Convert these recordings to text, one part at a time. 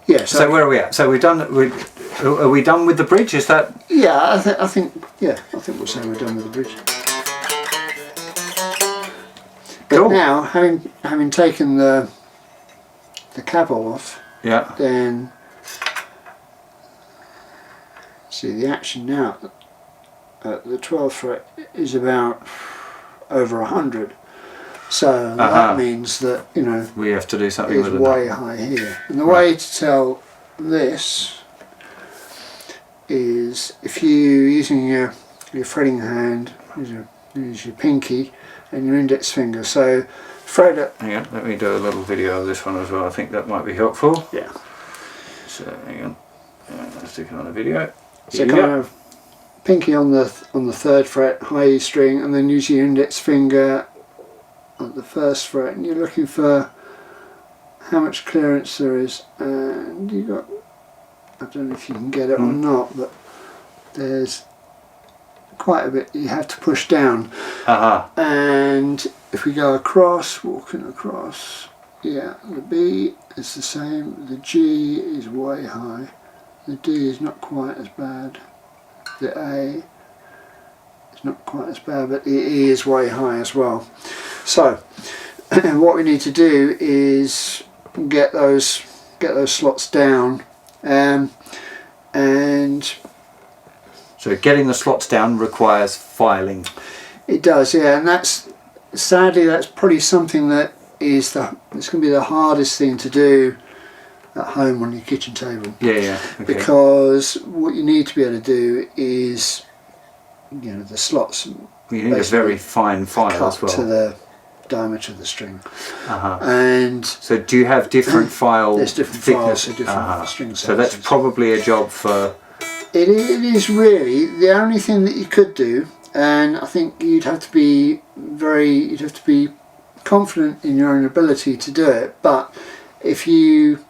Yeah. So where are we at? So we've done. Are we done with the bridge? Is that? Yeah, I think we'll say we're done with the bridge. But cool. Now, having taken the cap off, yeah, then see the action now at the 12th fret is about over 100. So that means that we have to do something with it. It's way high here, and the way to tell this is if you're using your fretting hand, use your pinky and your index finger. So fret it. Hang on, let me do a little video of this one as well. I think that might be helpful. Yeah. So hang on, let's stick it on a video. So kind of pinky on the 3rd fret, high E string, and then use your index finger at the 1st fret, and you're looking for how much clearance there is, and you got, I don't know if you can get it or not, but there's quite a bit you have to push down. And if we go across, walking across, yeah, the B is the same, the G is way high, the D is not quite as bad, the A is not quite as bad, but the E is way high as well. So what we need to do is get those slots down, and so getting the slots down requires filing. It does, yeah, and sadly that's probably something that it's going to be the hardest thing to do at home on your kitchen table. Yeah, okay. Because what you need to be able to do is, the slots. You need a very fine file as well. To the diameter of the string. And so do you have different file there's different thickness? Files for different string sizes. So that's probably a job for... It is really the only thing that you could do, and I think you'd have to be confident in your own ability to do it. But if you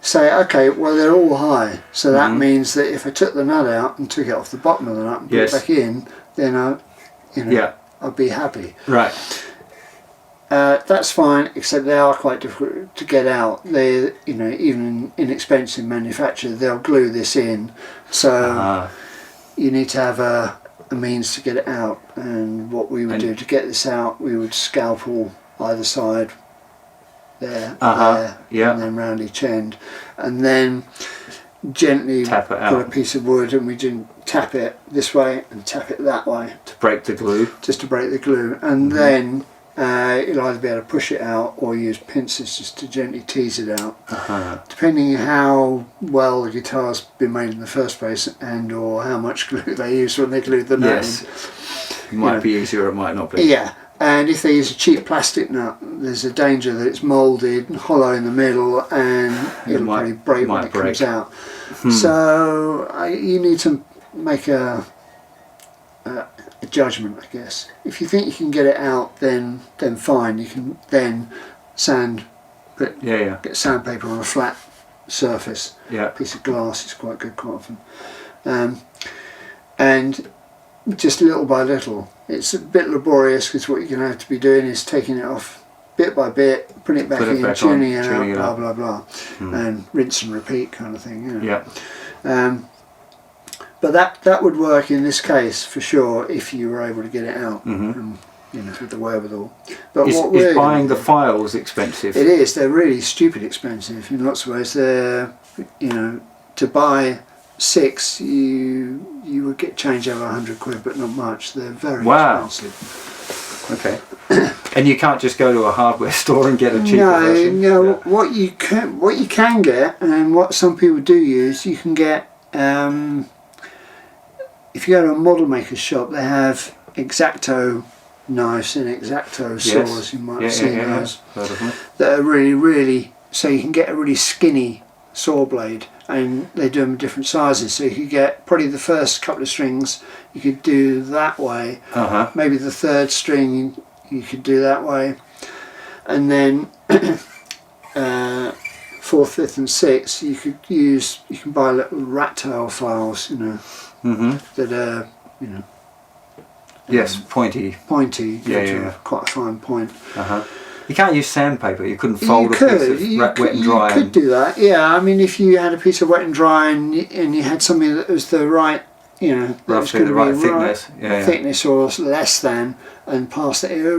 say, okay, well they're all high, so that means that if I took the nut out and took it off the bottom of the nut and put it back in, then I'd be happy. Right. That's fine, except they are quite difficult to get out. They, even inexpensive manufacturer, they'll glue this in. So you need to have a means to get it out. And what we would do to get this out, we would scalpel either side, there, and then round each end, and then gently tap it out. Put a piece of wood, and we didn't tap it this way and tap it that way to break the glue. Just to break the glue, and then you'll either be able to push it out or use pincers just to gently tease it out, depending on how well the guitar's been made in the first place and or how much glue they use when they glued the nut in. It might be easier, it might not be. Yeah, and if they use a cheap plastic nut, there's a danger that it's moulded and hollow in the middle, and it'll probably break when it comes out. So you need to make a judgment, I guess. If you think you can get it out, then fine. You can then get sandpaper on a flat surface. Yeah. A piece of glass is quite good quite often. And just little by little. It's a bit laborious because what you're going to have to be doing is taking it off bit by bit, putting it back in, tuning it out, blah blah blah, and rinse and repeat kind of thing. Yeah. But that would work in this case for sure if you were able to get it out, and, with the wherewithal. But is buying the files expensive? It is. They're really stupid expensive in lots of ways. They're, to buy 6, you would get change over £100, but not much. They're very expensive. Okay. And you can't just go to a hardware store and get a cheaper version? No. What you can get, and what some people do use, you can get. If you go to a model maker's shop, they have X-Acto knives and X-Acto saws. You might have seen those. Heard of them. That are really, really. So you can get a really skinny saw blade, and they do them in different sizes. So you could get probably the first couple of strings you could do that way. Maybe the 3rd string you could do that way, and then 4th, 5th, and 6th you could use. You can buy little rat tail files, that are yes, pointy. Quite a fine point. You can't use sandpaper. You couldn't You fold a could, piece of wet and dry. You could do that, yeah. I mean, if you had a piece of wet and dry and you had something that was the right, you know, that was Roughly going the to right be thickness. Yeah, thickness or less than, and past it, it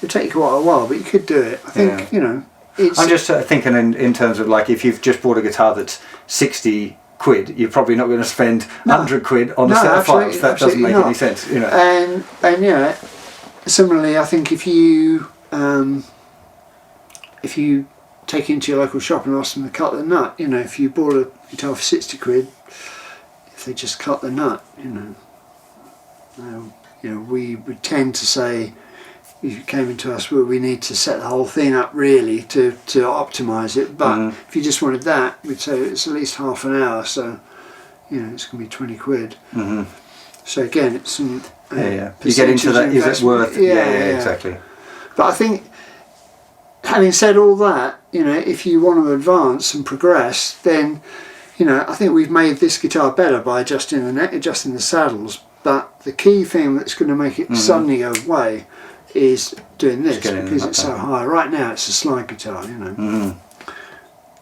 would take you quite a while, but you could do it. I think, you know, it's... I'm just thinking in terms of like, if you've just bought a guitar that's 60 quid, you're probably not going to spend 100 quid on a set of files. That doesn't make any sense, you know. And you know, similarly, I think if you take it into your local shop and ask them to cut the nut, you know, if you bought a guitar for 60 quid, if they just cut the nut, you know, we would tend to say, if you came into us, well, we need to set the whole thing up really to optimise it. But if you just wanted that, we'd say it's at least half an hour, so you know it's going to be 20 quid. So again, it's some you get into that. Is it worth? Yeah, exactly. But I think, having said all that, you know, if you want to advance and progress, then you know I think we've made this guitar better by adjusting the neck, adjusting the saddles. But the key thing that's going to make it suddenly go away is doing this, because it's so high. Right now it's a slide guitar, you know.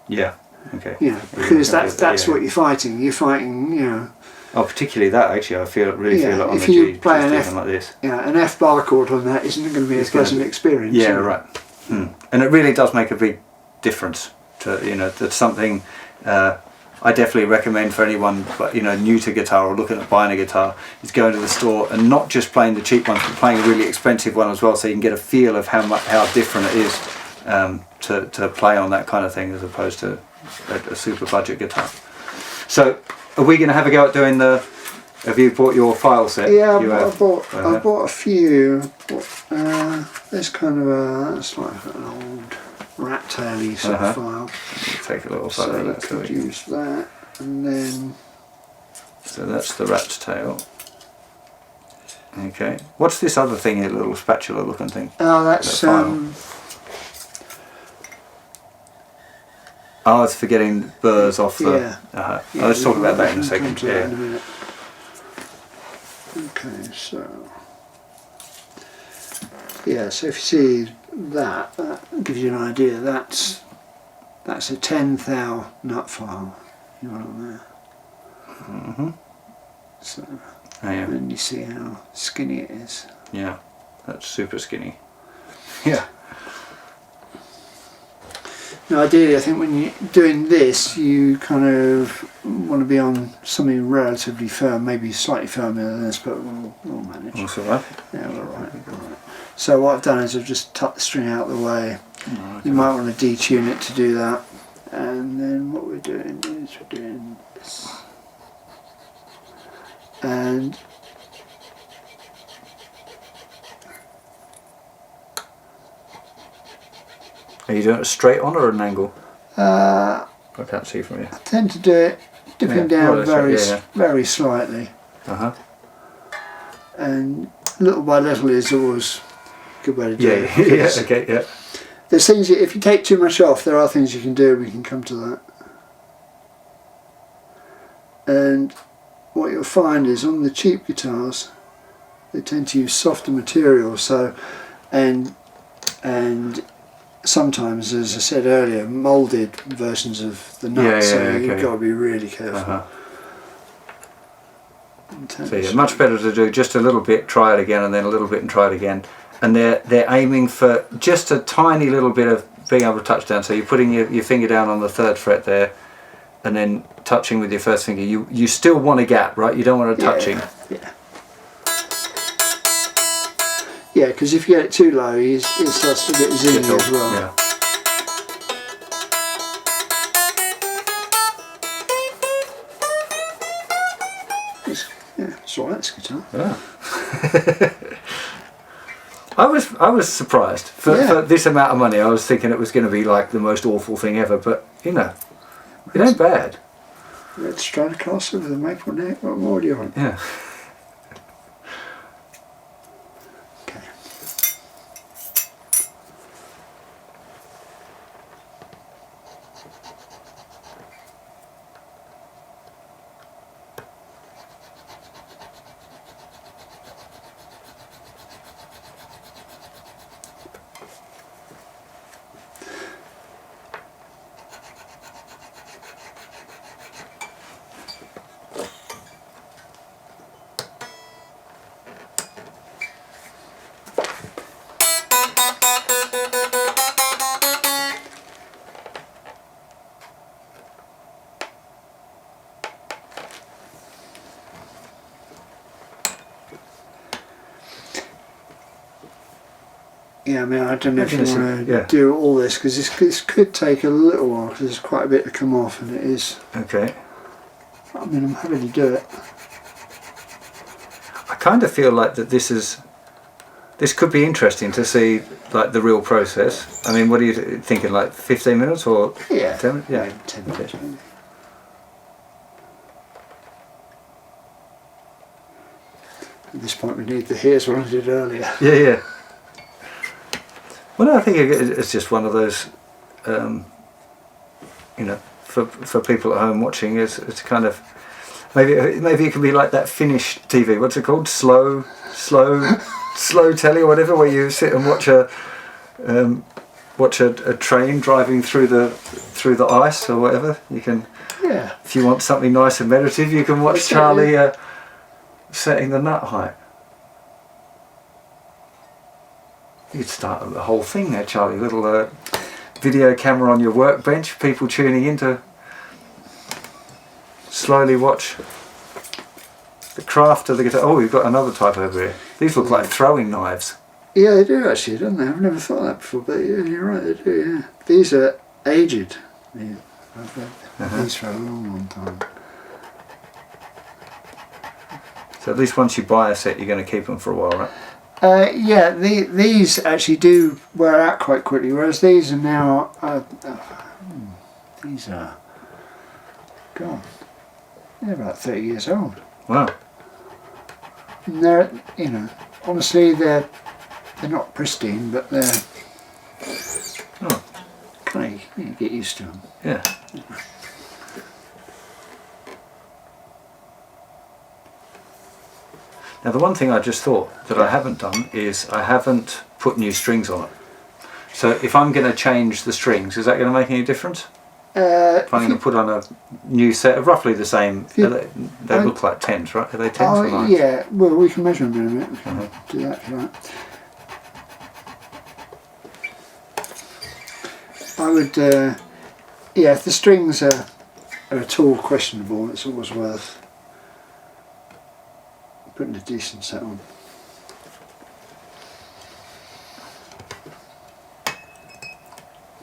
Yeah. Okay. You know, because that's what you're fighting. You're fighting, you know. Oh, particularly that actually, I really feel it on if the you G, play just an even like this. Yeah, an F bar chord on that isn't going to be a pleasant experience. Yeah, right. And it really does make a big difference. To you know, that's something. I definitely recommend for anyone, you know, new to guitar or looking at buying a guitar, is going to the store and not just playing the cheap ones, but playing a really expensive one as well, so you can get a feel of how different it is to play on that kind of thing as opposed to a super budget guitar. So, are we going to have a go at doing the? Have you bought your file set? Yeah, I bought a few. There's kind of that's like an old rat tail-y sort of file. Take a little so you could use that, and then. So that's the rat's tail. Okay. What's this other thing? A little spatula-looking thing. Oh, that's Oh, it's for getting burrs off the. Let's talk about that in a second. Yeah. In a minute. Okay, so. Yeah, so if you see that gives you an idea. That's a 10 thou nut file. You want on there. So. And you see how skinny it is. Yeah, that's super skinny. Yeah. Now ideally I think when you're doing this you kind of want to be on something relatively firm, maybe slightly firmer than this, but we'll manage. That's alright. Yeah, we're alright. So what I've done is I've just tucked the string out of the way. You might want to detune it to do that. And then what we're doing is we're doing this. And are you doing it straight on or at an angle? I can't see from here. I tend to do it dipping down very slightly. And little by little is always a good way to do it. Okay. There's things, if you take too much off, there are things you can do, we can come to that. And what you'll find is on the cheap guitars, they tend to use softer materials, so, and sometimes, as I said earlier, moulded versions of the nuts, so you've got to be really careful. So yeah, much better to do just a little bit, try it again, and then a little bit and try it again. And they're aiming for just a tiny little bit of being able to touch down. So you're putting your finger down on the 3rd fret there, and then touching with your first finger. You still want a gap, right? You don't want it touching. Yeah, because if you get it too low, it starts to get zingy as well. Yeah. It's alright, this guitar. Yeah. I was surprised for this amount of money. I was thinking it was going to be like the most awful thing ever, but you know, it ain't bad. Red Stratocaster with a maple neck. What more do you want? Yeah. Okay. Yeah, I mean, I don't know if you want to yeah. do all this, because this could take a little while, because there's quite a bit to come off, and it is. Okay. I mean, I'm happy to do it. I kind of feel like that this could be interesting to see, like, the real process. I mean, what are you thinking, like 15 minutes or 10 minutes? Yeah, 10 minutes maybe. At this point we need the here's what I did earlier. Yeah, yeah. Well, I think it's just one of those, you know, for people at home watching, it's kind of, maybe it can be like that Finnish TV, what's it called? Slow telly or whatever, where you sit and watch a train driving through the ice or whatever. You can, if you want something nice and meditative, you can watch Charlie setting the nut height. You'd start the whole thing there, Charlie. Little video camera on your workbench, people tuning in to slowly watch the craft of the guitar. Oh, we've got another type over here. These look like throwing knives. Yeah, they do actually, don't they? I've never thought of that before, but yeah, you're right, they do, yeah. These are aged. Yeah, I've had these for a long, long time. So at least once you buy a set, you're going to keep them for a while, right? Yeah, these actually do wear out quite quickly, whereas these are now, these are, God, they're about 30 years old. Wow. And they're, you know, honestly, they're not pristine, but they're kind of, you get used to them. Yeah. Now the one thing I just thought that I haven't done is I haven't put new strings on it. So if I'm going to change the strings, is that going to make any difference? If I'm going to put on a new set of roughly the same, they look like 10s, right? Are they 10s or 9s? Yeah, well, we can measure them in a minute. We can do that if you like. I would, yeah, if the strings are at all questionable, it's always worth putting a decent set on.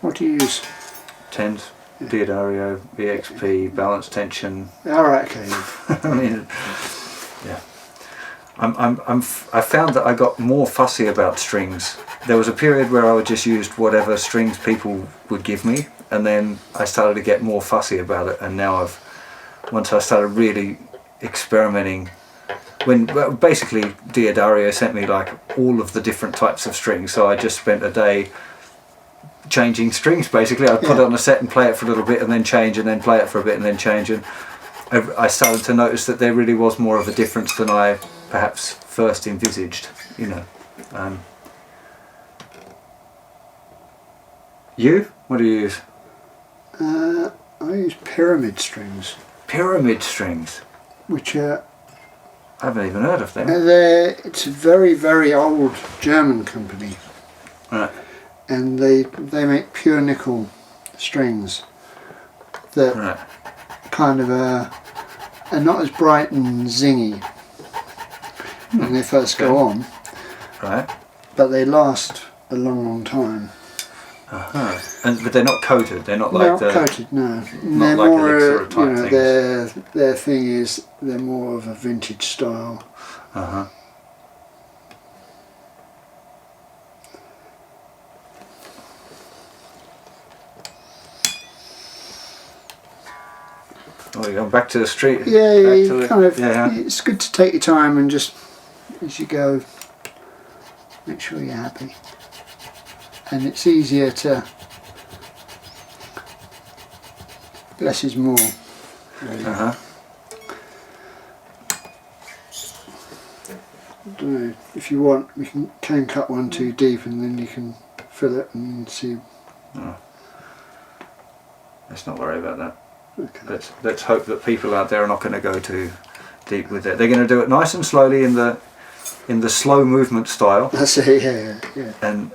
What do you use? 10s, Diodario, VXP, balance tension. Alright, okay. I mean, yeah. I found that I got more fussy about strings. There was a period where I just used whatever strings people would give me, and then I started to get more fussy about it, and now once I started really experimenting, basically Diodario sent me like all of the different types of strings, so I just spent a day changing strings basically. I'd put it on a set and play it for a little bit and then change, and then play it for a bit and then change, and I started to notice that there really was more of a difference than I perhaps first envisaged, you know. You? What do you use? I use pyramid strings. Pyramid strings? Which are... I haven't even heard of them. It's a very, very old German company. Right. And they make pure nickel strings that kind of are not as bright and zingy when they first go on. Right. But they last a long, long time. But they're not coated. They're not like coated. No. Not they're like more, elixir type things. Their thing is they're more of a vintage style. Oh, you're going back to the street. Yeah, it's good to take your time and just, as you go, make sure you're happy. And it's easier to, less is more. Really. I don't know, if you want, we can cut one too deep and then you can fill it and see. Let's not worry about that. Okay. Let's hope that people out there are not going to go too deep with it. They're going to do it nice and slowly in the slow movement style. That's it. Yeah. And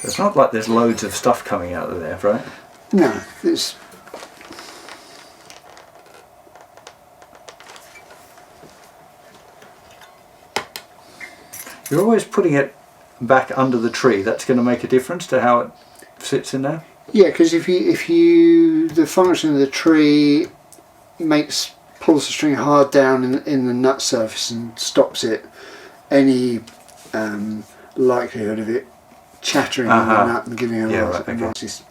it's not like there's loads of stuff coming out of there, right? No, it's You're always putting it back under the tree. That's going to make a difference to how it sits in there. yeah, because if you the function of the tree pulls the string hard down in the nut surface and stops it, any likelihood of it chattering on the nut and giving a noise.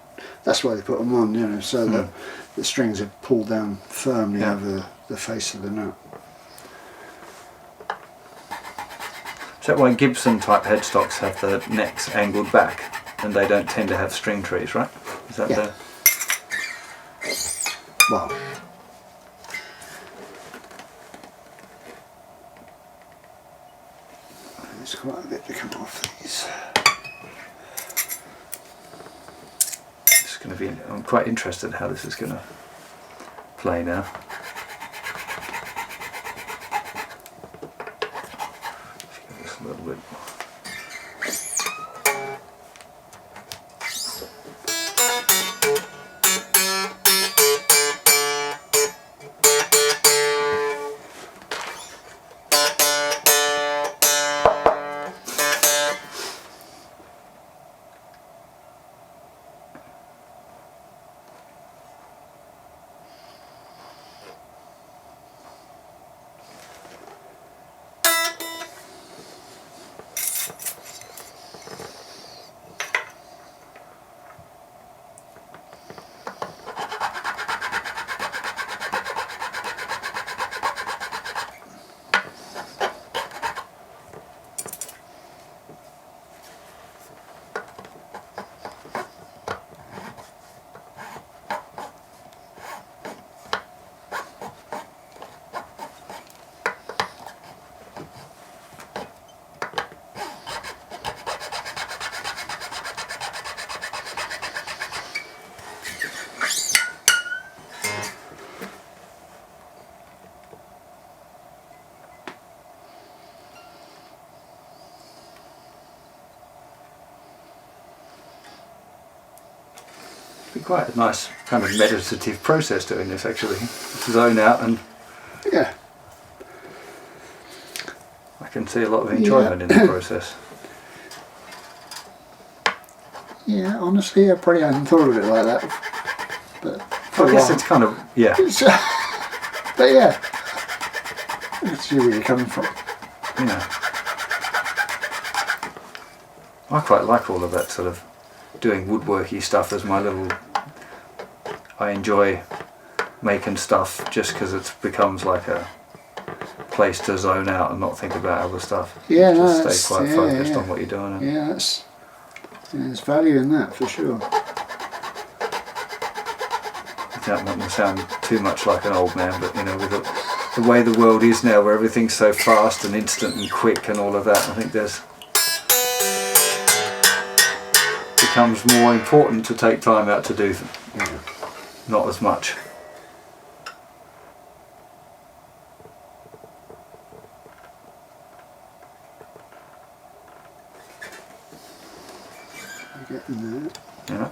That's why they put them on, you know, so that the strings are pulled down firmly over the face of the nut. Is that why Gibson type headstocks have the necks angled back and they don't tend to have string trees, right? Is that the... Well, there's quite a bit to come off these. It's going to be... I'm quite interested how this is going to play now. Just a little bit. It'd be quite a nice kind of meditative process doing this, actually. To zone out, and yeah, I can see a lot of enjoyment in the process. Yeah, honestly, I probably hadn't thought of it like that. But I guess it's kind of, yeah. But yeah, I see where you're coming from. Yeah. I quite like all of that sort of doing woodworky stuff as my little... I enjoy making stuff just because it becomes like a place to zone out and not think about other stuff. Yeah, just no, stay quite focused on what you're doing. And yeah, there's value in that for sure. without making me sound too much like an old man, but you know, with the way the world is now, where everything's so fast and instant and quick and all of that, I think there's becomes more important to take time out to do them. Yeah. Not as much. Getting there. Yeah.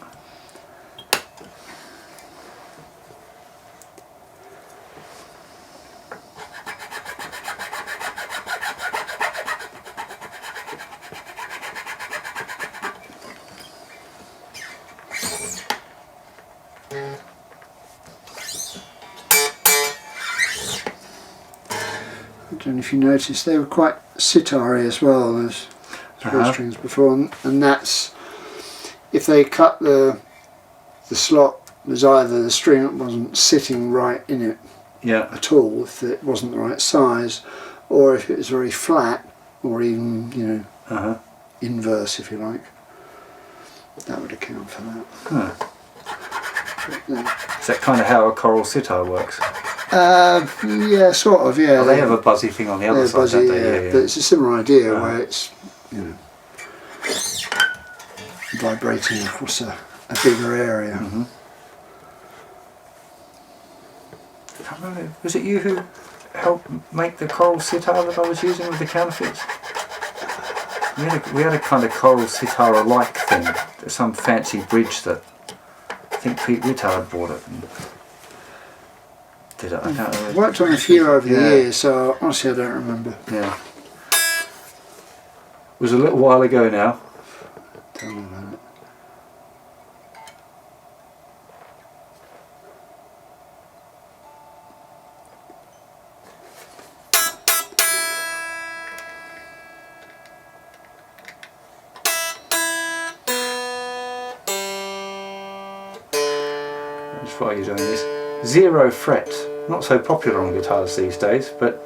I don't know if you noticed, they were quite sitar-y as well as three strings before, and that's if they cut the slot, there's either the string that wasn't sitting right in it at all, if it wasn't the right size, or if it was very flat, or even, you know, inverse if you like. That would account for that. Is that kind of how a choral sitar works? Yeah, sort of, yeah. Oh, they have a buzzy thing on the other side, buzzy, don't they? Yeah. But it's a similar idea where it's, you know, vibrating across a bigger area. Mm-hmm. I can't remember, was it you who helped make the choral sitar that I was using with the counterfeits? We had a kind of choral sitar-alike thing, some fancy bridge that think Pete Whittard bought it and did it. I can't I've remember. worked on a few over the Yeah. years, so honestly I don't remember. Yeah. It was a little while ago now. Tell me about it. Just while you're doing this, 0 fret, not so popular on guitars these days, but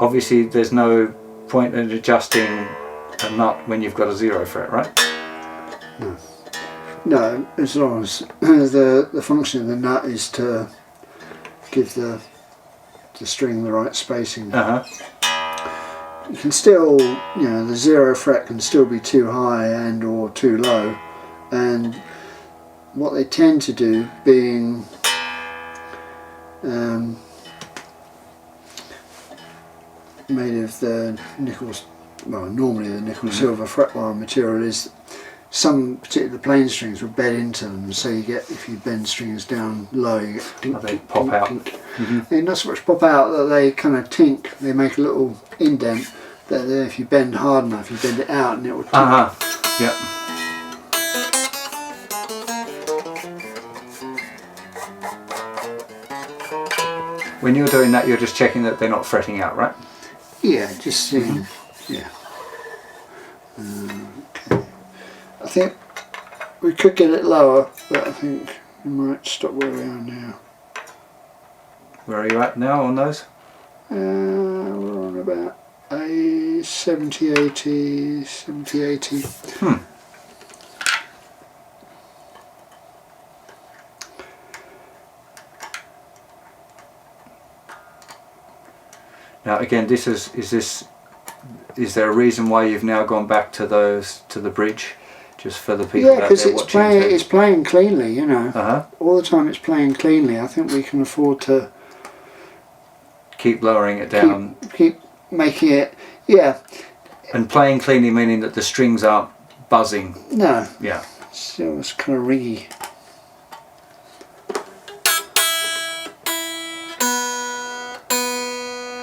obviously there's no point in adjusting a nut when you've got a 0 fret, right? No. No, as long as the function of the nut is to give the string the right spacing. You can still, you know, the 0 fret can still be too high and or too low, and what they tend to do, being made of the nickel, well, normally the nickel silver fretwire material, is some particular plain strings will bed into them, so you get, if you bend strings down low, you get dink, They dink, pop dink, out. dink. They not so much pop out that they kind of tink, they make a little indent that if you bend hard enough, you bend it out and it will tink. Yep. When you're doing that, you're just checking that they're not fretting out, right? Yeah, just seeing. Yeah. Okay. I think we could get it lower, but I think we might stop where we are now. Where are you at now on those? We're on about a 70, 80, 70, 80. Now again, is there a reason why you've now gone back to the bridge, just for the people Yeah, out because there it's watching? it's playing cleanly, you know. All the time it's playing cleanly. I think we can afford to Keep lowering it down. keep making it, yeah. And playing cleanly meaning that the strings aren't buzzing. No, Yeah. still it's kind of riggy.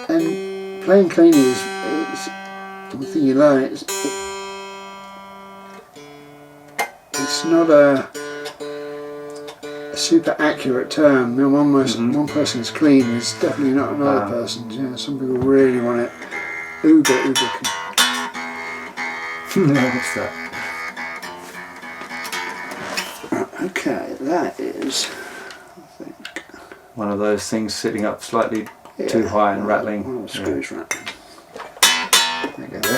And playing cleanly is the thing you learn. It's not a super accurate term. You know, one person's clean is definitely not another person's. Yeah, some people really want it uber clean. What's that? Okay, that is, I think, One of those things sitting up slightly too high and rattling. One of the screws rattling. There you go.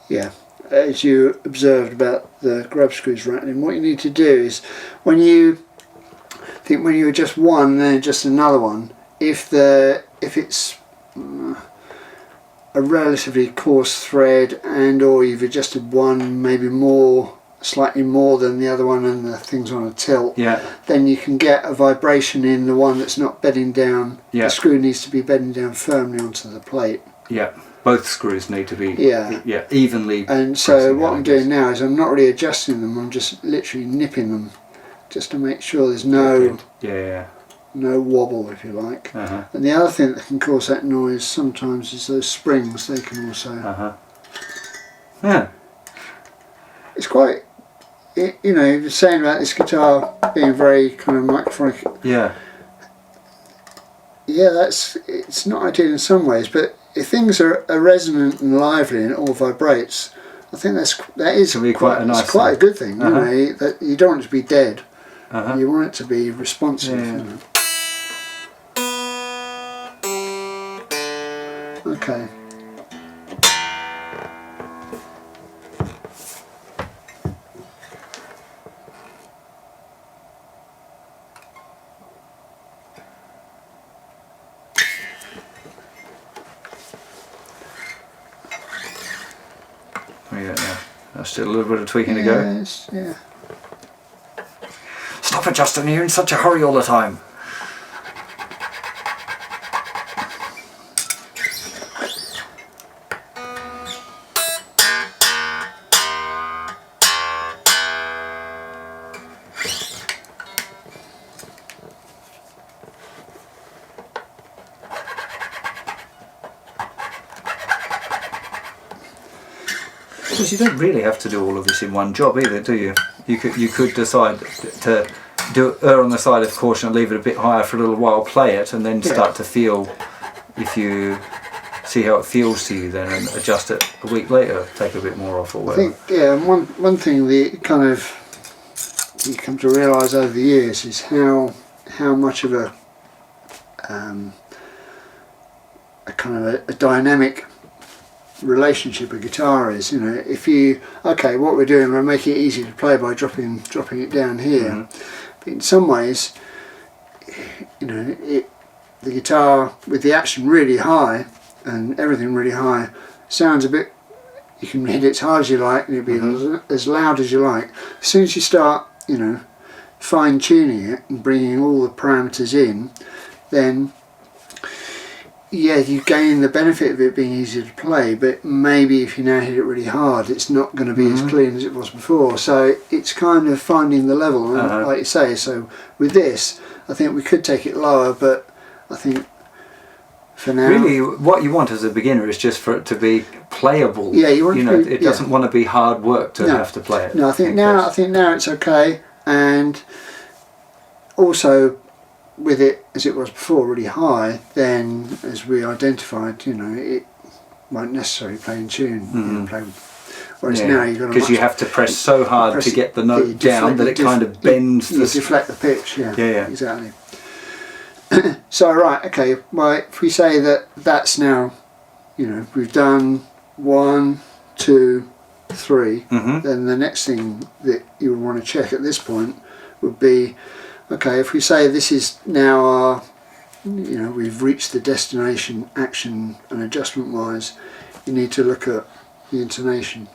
Yeah, as you observed about the grub screws rattling, what you need to do is when you adjust one, then adjust another one. If it's a relatively coarse thread, and or you've adjusted one maybe slightly more than the other one, and the thing's on a tilt, then you can get a vibration in the one that's not bedding down. The screw needs to be bedding down firmly onto the plate. Yeah. Both screws need to be evenly. And so what I'm doing now is I'm not really adjusting them, I'm just literally nipping them just to make sure there's no wobble, if you like. And the other thing that can cause that noise sometimes is those springs. They can also it's quite, you know, you're saying about this guitar being very kind of microphonic. It's not ideal in some ways, but if things are resonant and lively and it all vibrates, I think that is quite a nice thing. Quite a good thing. You know, that you don't want it to be dead. You want it to be responsive. You know. Okay. That's still a little bit of tweaking to go. Yes, yeah. Stop it, Justin, you're in such a hurry all the time. Because you don't really have to do all of this in one job either, do you? You could decide to err on the side of caution and leave it a bit higher for a little while, play it, and then start to feel, if you see how it feels to you then, and adjust it a week later, take a bit more off or whatever. I think, yeah, one thing that kind of you come to realise over the years is how much of a kind of a dynamic relationship a guitar is. You know, if you, okay, what we're doing, we're making it easy to play by dropping it down here. But in some ways, you know, the guitar with the action really high and everything really high sounds a bit, you can hit it as hard as you like and it'll be as loud as you like. As soon as you start, you know, fine tuning it and bringing all the parameters in, then yeah, you gain the benefit of it being easier to play, but maybe if you now hit it really hard, it's not going to be as clean as it was before. So it's kind of finding the level, and like you say, so with this, I think we could take it lower, but I think for now... Really, what you want as a beginner is just for it to be playable. Yeah, you want to be, it doesn't want to be hard work to have to play it. No, I think now it's okay, and also with it as it was before really high, then as we identified, you know, it won't necessarily play in tune. You know, whereas now you've got because you have to press so hard to get the note down that it kind of bends. You deflect the pitch. Yeah, exactly. So right, okay. Well, if we say that that's now, you know, we've done 1, 2, 3, then the next thing that you would want to check at this point would be, okay, if we say this is now our, you know, we've reached the destination action and adjustment wise, you need to look at the intonation.